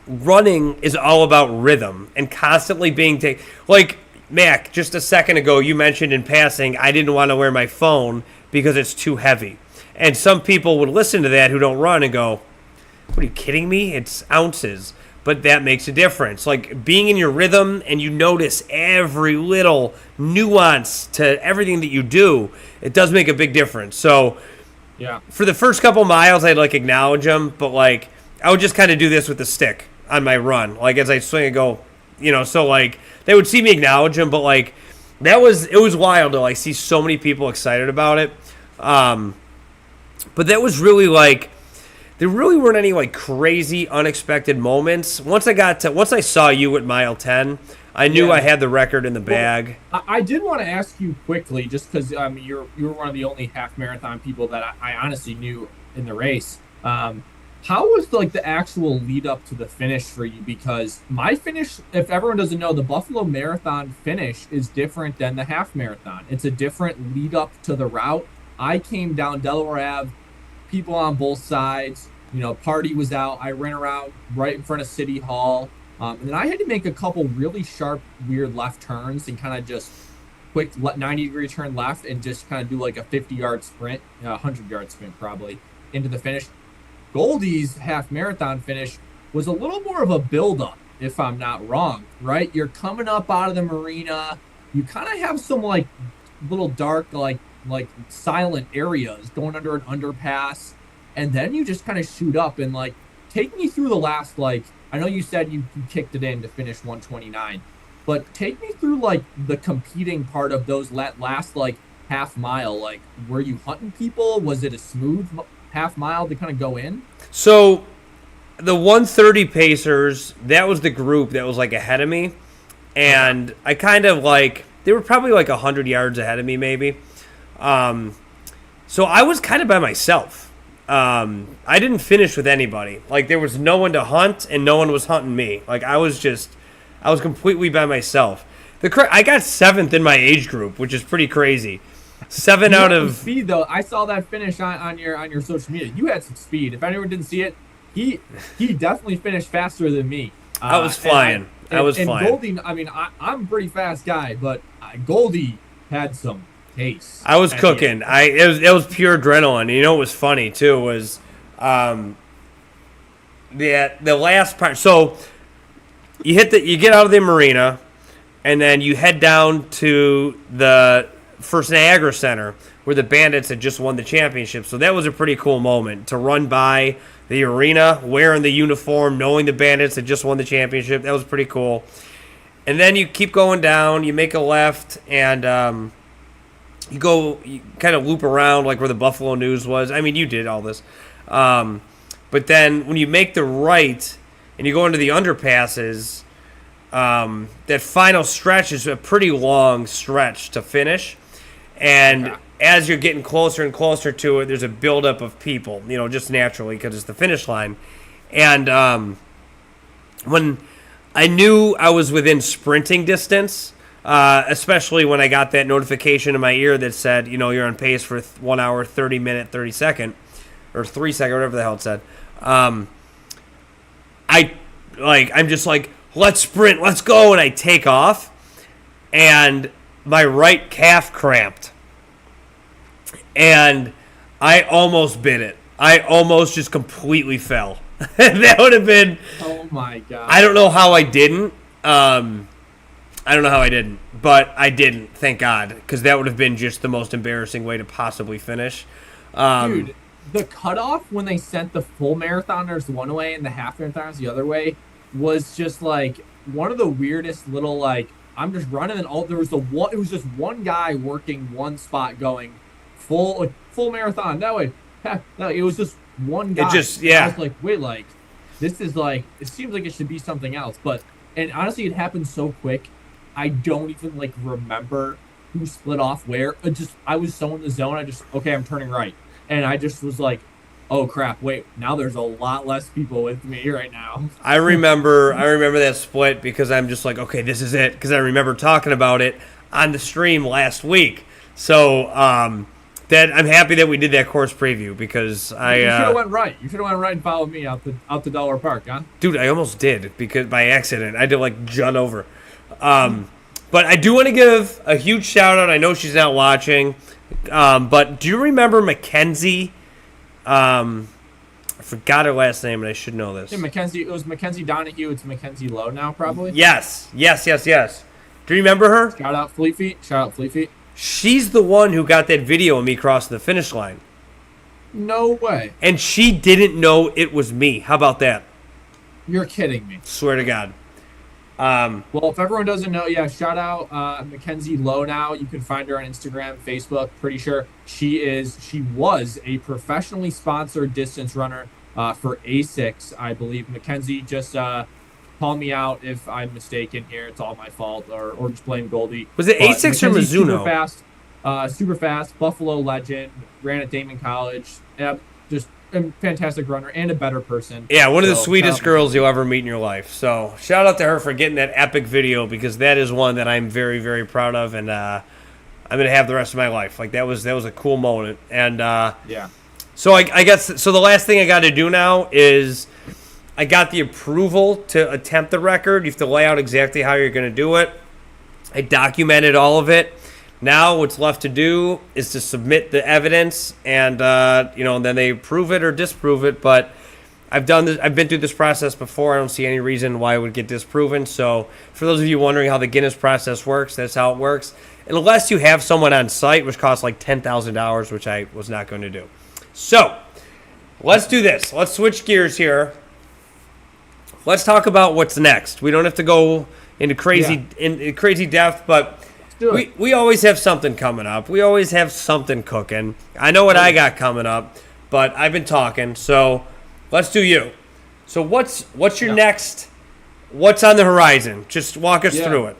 running is all about rhythm and constantly being taken. Like, Mac, just a second ago, you mentioned in passing, I didn't want to wear my phone because it's too heavy. And some people would listen to that who don't run and go, what, are you kidding me? It's ounces. But that makes a difference. Like, being in your rhythm and you notice every little nuance to everything that you do, it does make a big difference. So, yeah, for the first couple miles, I'd, like, acknowledge them. But, like, I would just kind of do this with the stick on my run. Like, as I swing and go, you know, so, like, they would see me acknowledge them. But, like, it was wild to, like, see so many people excited about it. But that was really, like, there really weren't any like crazy unexpected moments. Once I saw you at mile 10, I knew I had the record in the bag. I did want to ask you quickly, just because you're one of the only half marathon people that I honestly knew in the race. How was like the actual lead up to the finish for you? Because my finish, if everyone doesn't know, the Buffalo Marathon finish is different than the half marathon. It's a different lead up to the route. I came down Delaware Ave, people on both sides. Party was out. I ran around right in front of City Hall. And then I had to make a couple really sharp, weird left turns and kind of just quick 90-degree turn left and just kind of do like a 50-yard sprint, 100-yard sprint probably, into the finish. Goldy's half marathon finish was a little more of a build-up, if I'm not wrong, right? You're coming up out of the marina. You kind of have some like little dark, like silent areas going under an underpass. And then you just kind of shoot up and like take me through the last, like, I know you said you kicked it in to finish 129, but take me through like the competing part of those last like half mile. Like, were you hunting people? Was it a smooth half mile to kind of go in? So the 130 Pacers, that was the group that was like ahead of me. And I kind of like, they were probably like 100 yards ahead of me maybe. So I was kind of by myself. I didn't finish with anybody. Like, there was no one to hunt, and no one was hunting me. Like, I was completely by myself. I got 7th in my age group, which is pretty crazy. 7 out of speed though. I saw that finish on your social media. You had some speed. If anyone didn't see it, he definitely finished faster than me. I was flying. And Goldy, I'm a pretty fast guy, but Goldy had some pace. I was cooking. It was pure adrenaline. You know what was funny too was the last part. So you get out of the marina, and then you head down to the First Niagara Center where the Bandits had just won the championship. So that was a pretty cool moment to run by the arena wearing the uniform, knowing the Bandits had just won the championship. That was pretty cool. And then you keep going down, you make a left, and you kind of loop around like where the Buffalo News was. I mean, you did all this. But then when you make the right and you go into the underpasses, that final stretch is a pretty long stretch to finish. And as you're getting closer and closer to it, there's a buildup of people, just naturally because it's the finish line. And when I knew I was within sprinting distance, especially when I got that notification in my ear that said, you're on pace for 1 hour, 30 minute, 30 second, or 3 second, whatever the hell it said. I'm just like, let's sprint, let's go. And I take off and my right calf cramped and I almost bit it. I almost just completely fell. That would have been, oh my God. I don't know how I didn't. But I didn't, thank God, because that would have been just the most embarrassing way to possibly finish. Dude, the cutoff when they sent the full marathoners one way and the half marathoners the other way was just like one of the weirdest little, like, I'm just running and it was just one guy working one spot going full marathon that way. No, it was just one guy. I was like, wait, like, this is like, it seems like it should be something else. And honestly, it happened so quick. I don't even like remember who split off where. I was so in the zone. I'm turning right. And I just was like, oh crap, wait, now there's a lot less people with me right now. I remember that split because I'm just like, okay, this is it. Because I remember talking about it on the stream last week. So that I'm happy that we did that course preview because you should have went right. You should have went right and followed me out to Delaware Park, huh? Dude, I almost did because by accident I had to like jut over. But I do want to give a huge shout out. I know she's not watching, but do you remember Mackenzie? I forgot her last name, and I should know this. Yeah, Mackenzie. It was Mackenzie Donahue. It's Mackenzie Lowe now, probably. Yes. Do you remember her? Shout out Fleet Feet. She's the one who got that video of me crossing the finish line. No way. And she didn't know it was me. How about that? You're kidding me. Swear to God. Well, if everyone doesn't know, shout out Mackenzie Lowe now. You can find her on Instagram, Facebook. Pretty sure she was a professionally sponsored distance runner for A6, I believe. Mackenzie, just call me out if I'm mistaken here. It's all my fault, or just blame Goldy. Was it But A6 or Mackenzie's Mizuno? super fast, Buffalo legend, ran at Damon College. Yeah, just a fantastic runner and a better person. Yeah, one of the So, sweetest shout out girls you'll ever meet in your life. So shout out to her for getting that epic video, because that is one that I'm very, very proud of, and I'm gonna have the rest of my life. Like that was a cool moment. And Yeah. so I guess so. The last thing I got to do now is I got the approval to attempt the record. You have to lay out exactly how you're gonna do it. I documented all of it. Now what's left to do is to submit the evidence, and then they approve it or disprove it. But I've done this. I've been through this process before. I don't see any reason why it would get disproven. So for those of you wondering how the Guinness process works, that's how it works. Unless you have someone on site, which costs like $10,000, which I was not going to do. So let's do this. Let's switch gears here. Let's talk about what's next. We don't have to go into crazy depth, but we always have something coming up. We always have something cooking. I know what I got coming up, but I've been talking, so let's do you. So what's your next? What's on the horizon? Just walk us through it.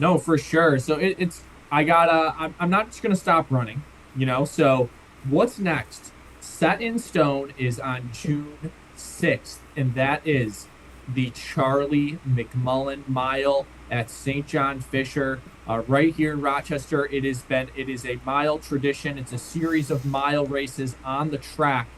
No, for sure. So I'm not just gonna stop running, So what's next? Set in stone is on June 6th, and that is the Charlie McMullen Mile at St. John Fisher, right here in Rochester. It is a mile tradition. It's a series of mile races on the track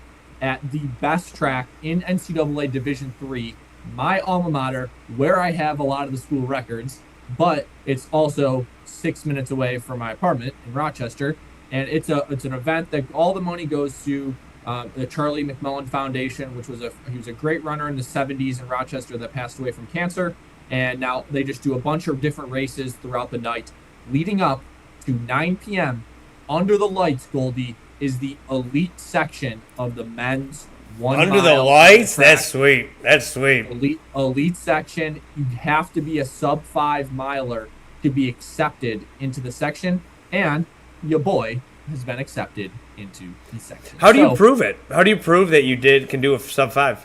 at the best track in NCAA Division III, my alma mater, where I have a lot of the school records, but it's also 6 minutes away from my apartment in Rochester. And it's an event that all the money goes to the Charlie McMullen Foundation, which he was a great runner in the 70s in Rochester that passed away from cancer. And now they just do a bunch of different races throughout the night. Leading up to 9 p.m. under the lights, Goldy, is the elite section of the men's 1 mile. Under the lights? That's sweet. That's sweet. Elite section. You have to be a sub-5 miler to be accepted into the section. And your boy has been accepted into the section. How do you prove it? How do you prove that you can do a sub-5?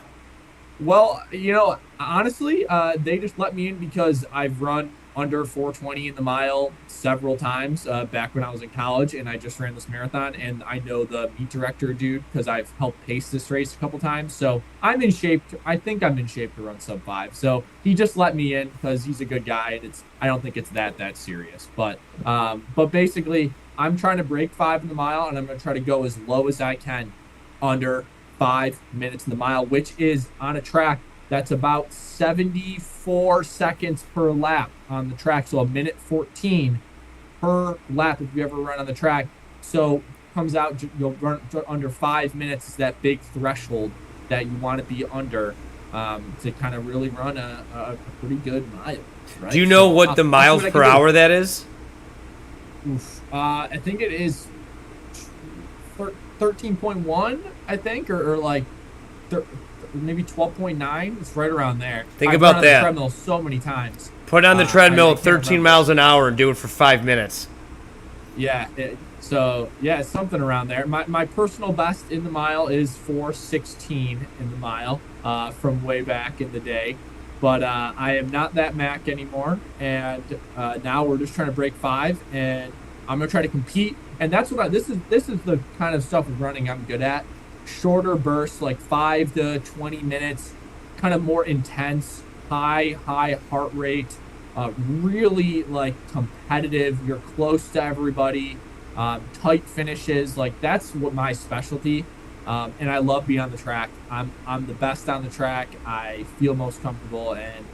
Well, honestly, they just let me in because I've run under 4:20 in the mile several times back when I was in college, and I just ran this marathon, and I know the meet director dude because I've helped pace this race a couple times. So I'm in shape. I think I'm in shape to run sub-5. So he just let me in because he's a good guy, and I don't think it's that serious. But basically, I'm trying to break 5 in the mile, and I'm going to try to go as low as I can under 5 minutes in the mile, which is on a track that's about 74 seconds per lap on the track. So a minute 14 per lap if you ever run on the track. So comes out, you'll run under 5 minutes is that big threshold that you want to be under to kind of really run a pretty good mile. Right? Do you know what the miles per hour that is? Oof. I think it is 13.1, I think, or like maybe 12.9. It's right around there. Think about that. I've run on the treadmill so many times. Put on the treadmill at 13 miles an hour and do it for 5 minutes. Yeah. It's something around there. My personal best in the mile is 4:16 in the mile from way back in the day. But I am not that Mac anymore. And now we're just trying to break 5. And I'm going to try to compete. And that's what this is the kind of stuff with running I'm good at. Shorter bursts, like 5 to 20 minutes, kind of more intense, high heart rate, really like competitive. You're close to everybody, tight finishes. Like that's what my specialty. And I love being on the track. I'm the best on the track. I feel most comfortable. And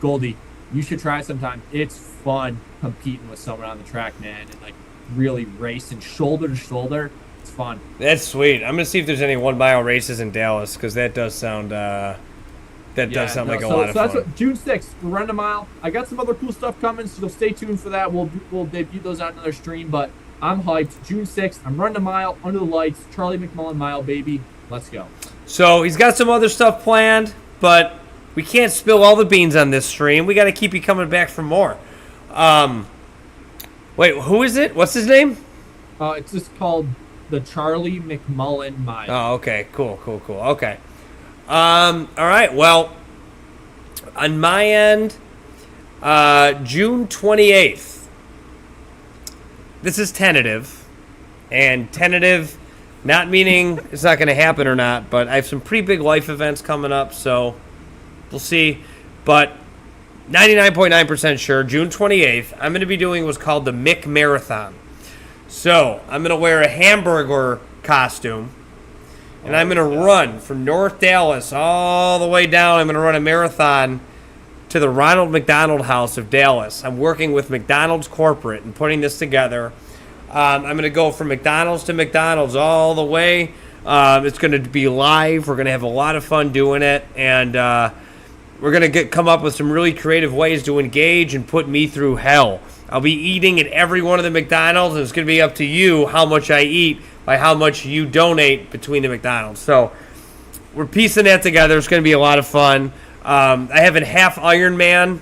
Goldy, you should try it sometime. It's fun competing with someone on the track, man, and like really racing shoulder to shoulder. It's fun. That's sweet. I'm gonna see if there's any 1 mile races in Dallas because that does sound like a lot of fun. So that's what June 6th. We're running a mile. I got some other cool stuff coming, so stay tuned for that. We'll debut those on another stream, but I'm hyped. June 6th. I'm running a mile under the lights. Charlie McMullen Mile, baby. Let's go. So he's got some other stuff planned, but we can't spill all the beans on this stream. We got to keep you coming back for more. Wait, who is it? What's his name? It's just called the Charlie McMullen Mile. Oh, okay. Cool. Okay. All right. Well, on my end, June 28th. This is tentative. And tentative, not meaning it's not going to happen or not, but I have some pretty big life events coming up, so we'll see. But 99.9% sure, June 28th, I'm going to be doing what's called the Mick Marathon. So I'm going to wear a hamburger costume, and I'm going to run from North Dallas all the way down. I'm going to run a marathon to the Ronald McDonald House of Dallas. I'm working with McDonald's corporate and putting this together. I'm going to go from McDonald's to McDonald's all the way. It's going to be live. We're going to have a lot of fun doing it, and we're going to come up with some really creative ways to engage and put me through hell. I'll be eating at every one of the McDonald's, and it's going to be up to you how much I eat by how much you donate between the McDonald's. So we're piecing that together. It's going to be a lot of fun. I have a half Ironman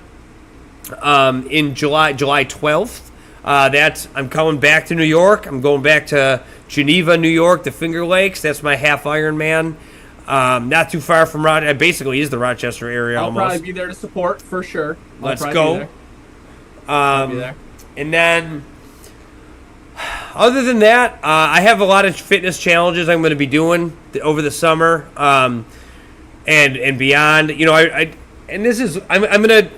in July 12th. I'm coming back to New York. I'm going back to Geneva, New York, the Finger Lakes. That's my half Ironman. Not too far from Rochester. Basically, is the Rochester area. I'll almost. probably be there to support for sure. Let's go. And then, other than that, I have a lot of fitness challenges I'm going to be doing over the summer, and beyond. You know, I'm going to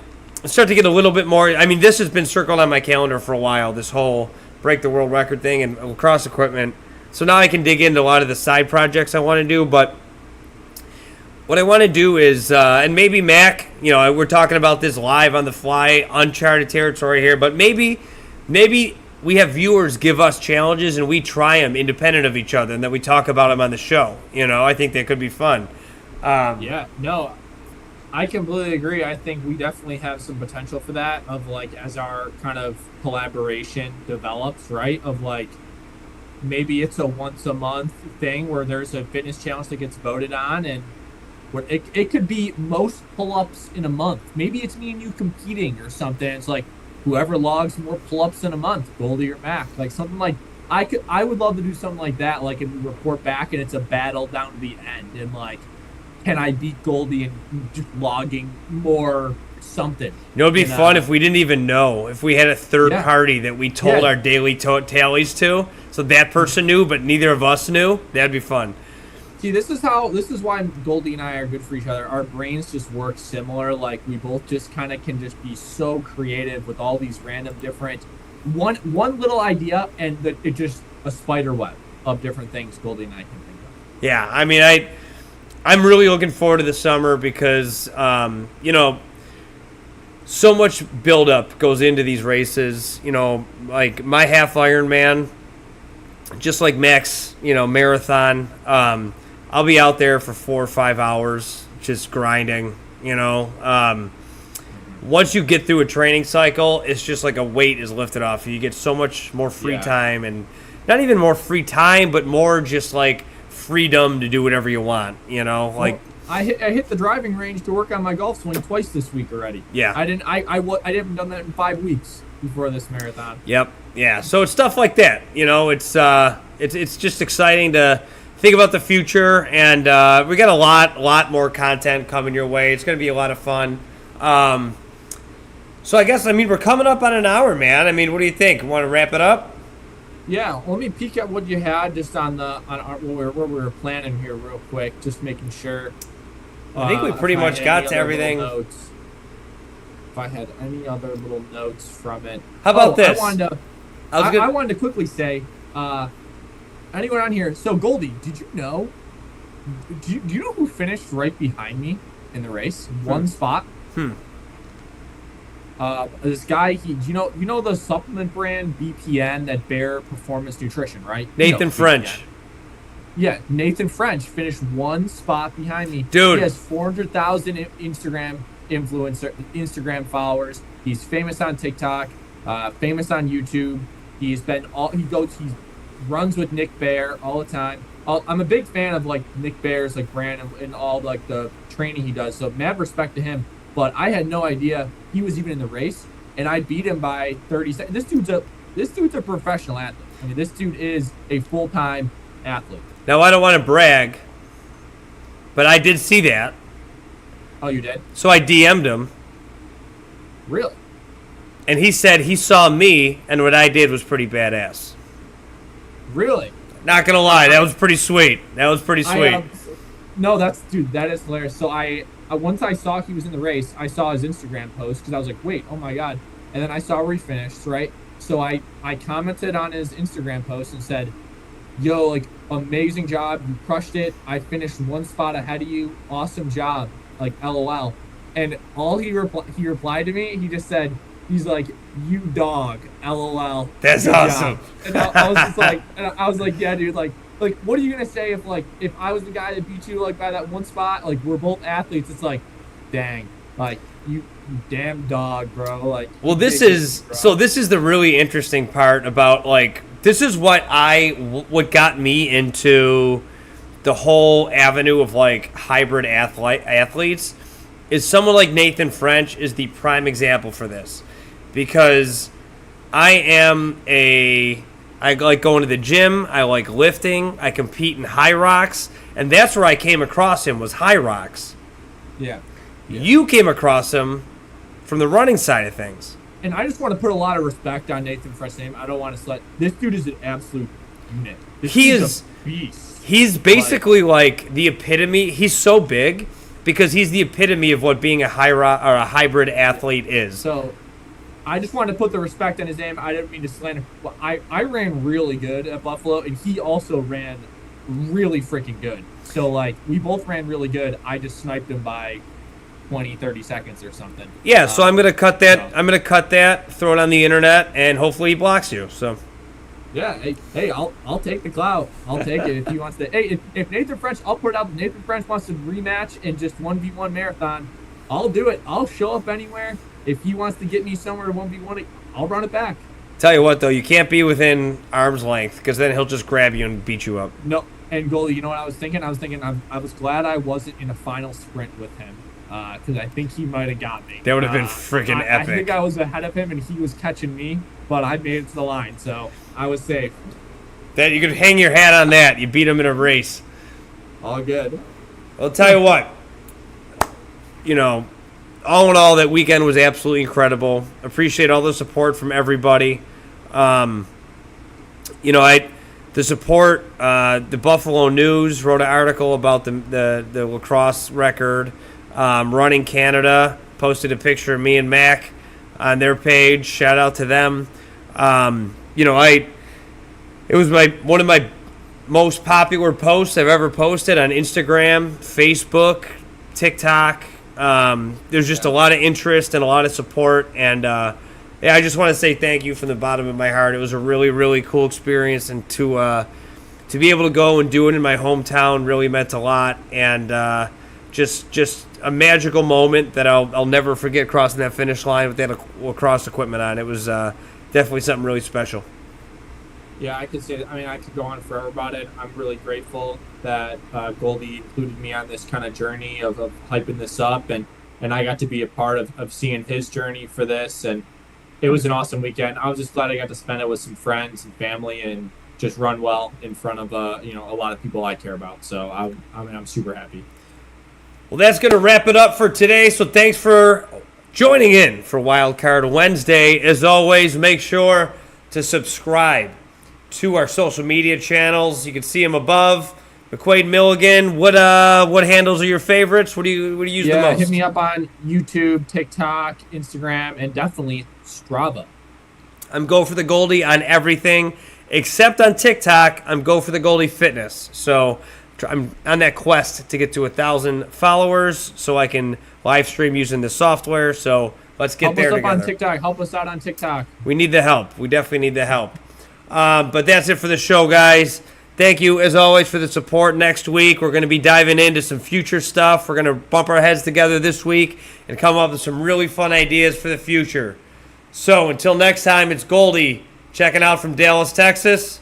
start to get a little bit more. I mean, this has been circled on my calendar for a while. This whole break the world record thing and lacrosse equipment. So now I can dig into a lot of the side projects I want to do, but. What I want to do is, and maybe Mac, you know, we're talking about this live on the fly, uncharted territory here, but maybe we have viewers give us challenges and we try them independent of each other, and then we talk about them on the show. You know, I think that could be fun. Yeah, no, I completely agree. I think we definitely have some potential for that, of like, as our kind of collaboration develops, right? Of like, maybe it's a once a month thing where there's a fitness challenge that gets voted on, and it could be most pull-ups in a month. Maybe it's me and you competing or something. It's like whoever logs more pull-ups in a month, Goldy or Mac, like something like I would love to do something like that. Like, if we report back and it's a battle down to the end, and like, can I beat Goldy and just logging more something? You know, it'd be fun if we didn't even know, if we had a third party that we told our daily tallies to, so that person knew, but neither of us knew. That'd be fun. See, this is why Goldy and I are good for each other. Our brains just work similar. Like, we both just kind of can just be so creative with all these random different one little idea, and it just a spider web of different things Goldy and I can think of. Yeah, I mean, I'm really looking forward to the summer because you know, so much buildup goes into these races. You know, like my half Ironman, just like Mac's, you know, marathon. I'll be out there for 4 or 5 hours just grinding, you know. Once you get through a training cycle, it's just like a weight is lifted off you. You get so much more free time, and not even more free time, but more just like freedom to do whatever you want, you know. Like, I hit the driving range to work on my golf swing twice this week already. Yeah. I haven't done that in 5 weeks before this marathon. Yep. Yeah. So it's stuff like that, you know. It's just exciting to think about the future, and we got a lot more content coming your way. It's going to be a lot of fun. So I guess, I mean, we're coming up on an hour, man. I mean, what do you think? Want to wrap it up? Yeah, let me peek at what you had just on what we were planning here real quick, just making sure. I think we pretty much got to everything. If I had any other little notes from it. How about this? I wanted to quickly say, anyone on here? So Goldy, did you know? Do you know who finished right behind me in the race? One spot. This guy, you know the supplement brand BPN, that Bear Performance Nutrition, right? Nathan French. Yeah, Nathan French finished one spot behind me. Dude, he has 400,000 Instagram followers. He's famous on TikTok, famous on YouTube. He runs with Nick Bear all the time. I'm a big fan of like Nick Bear's like brand and all like the training he does. So mad respect to him. But I had no idea he was even in the race, and I beat him by 30 seconds. This dude's a professional athlete. I mean, this dude is a full-time athlete. Now, I don't want to brag, but I did see that. Oh, you did? So I DM'd him, Really? and he said he saw me, and what I did was pretty badass. Really? Not going to lie, that was pretty sweet. That was pretty sweet. No, dude, that is hilarious. So once I saw he was in the race, I saw his Instagram post because I was like, wait, oh my God. And then I saw where he finished, right? So I commented on his Instagram post and said, yo, like, amazing job. You crushed it. I finished one spot ahead of you. Awesome job. Like, LOL. And all he replied to me, he just said, he's like, you dog, LOL. That's Good awesome. job. And I was just like, yeah, dude, like, what are you gonna say if I was the guy that beat you like by that one spot? Like, we're both athletes. It's like, dang, like you damn dog, bro. Like, well, this is the really interesting part about, like, this is what got me into the whole avenue of like hybrid athletes. Is someone like Nathan French is the prime example for this, because I like going to the gym, I like lifting, I compete in high rocks, and that's where I came across him, was high rocks. Yeah. You came across him from the running side of things. And I just want to put a lot of respect on Nathan French's name. I don't want to slut. This dude is an absolute unit. He is a beast. He's basically like the epitome. He's so big because he's the epitome of what being a hybrid athlete is. So I just wanted to put the respect on his name. I didn't mean to slander. Well, I ran really good at Buffalo, and he also ran really freaking good. So, like, we both ran really good. I just sniped him by 20, 30 seconds or something. Yeah, so I'm going to cut that. So. I'm going to cut that, throw it on the internet, and hopefully he blocks you. So. Yeah, hey, I'll take the clout. I'll take it if he wants to. Hey, if Nathan French, I'll put it out. If Nathan French wants to rematch in just 1v1 marathon, I'll do it. I'll show up anywhere. If he wants to get me somewhere 1v1, I'll run it back. Tell you what, though, you can't be within arm's length because then he'll just grab you and beat you up. No, and Goldy, you know what I was thinking? I was glad I wasn't in a final sprint with him because I think he might have got me. That would have been freaking epic. I think I was ahead of him and he was catching me, but I made it to the line, so I was safe. That you could hang your hat on that. You beat him in a race. All good. I'll tell you what. You know, all in all, that weekend was absolutely incredible. Appreciate all the support from everybody. You know, the support. The Buffalo News wrote an article about the lacrosse record. Running Canada posted a picture of me and Mac on their page. Shout out to them. You know, it was one of my most popular posts I've ever posted on Instagram, Facebook, TikTok. There's just a lot of interest and a lot of support, and yeah, I just want to say thank you from the bottom of my heart. It was a really, really cool experience, and to be able to go and do it in my hometown really meant a lot, and just a magical moment that I'll never forget, crossing that finish line with that lacrosse equipment on. It was definitely something really special. Yeah, I could say that. I mean, I could go on forever about it. I'm really grateful that Goldy included me on this kind of journey of hyping this up, and I got to be a part of seeing his journey for this, and it was an awesome weekend. I was just glad I got to spend it with some friends and family and just run well in front of a lot of people I care about. So I'm super happy. Well, that's going to wrap it up for today. So thanks for joining in for Wildcard Wednesday. As always, make sure to subscribe to our social media channels. You can see them above. McQuaid Milligan. What handles are your favorites? What do you use the most? Hit me up on YouTube, TikTok, Instagram, and definitely Strava. I'm Go for the Goldy on everything except on TikTok. I'm Go for the Goldy Fitness. So I'm on that quest to get to 1,000 followers so I can live stream using the software. So let's get there together. Help us up on TikTok. Help us out on TikTok. We need the help. We definitely need the help. But that's it for the show, guys. Thank you, as always, for the support. Next week, we're going to be diving into some future stuff. We're going to bump our heads together this week and come up with some really fun ideas for the future. So until next time, it's Goldy checking out from Dallas, Texas.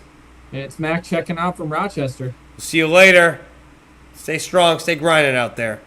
And it's Mac checking out from Rochester. See you later. Stay strong. Stay grinding out there.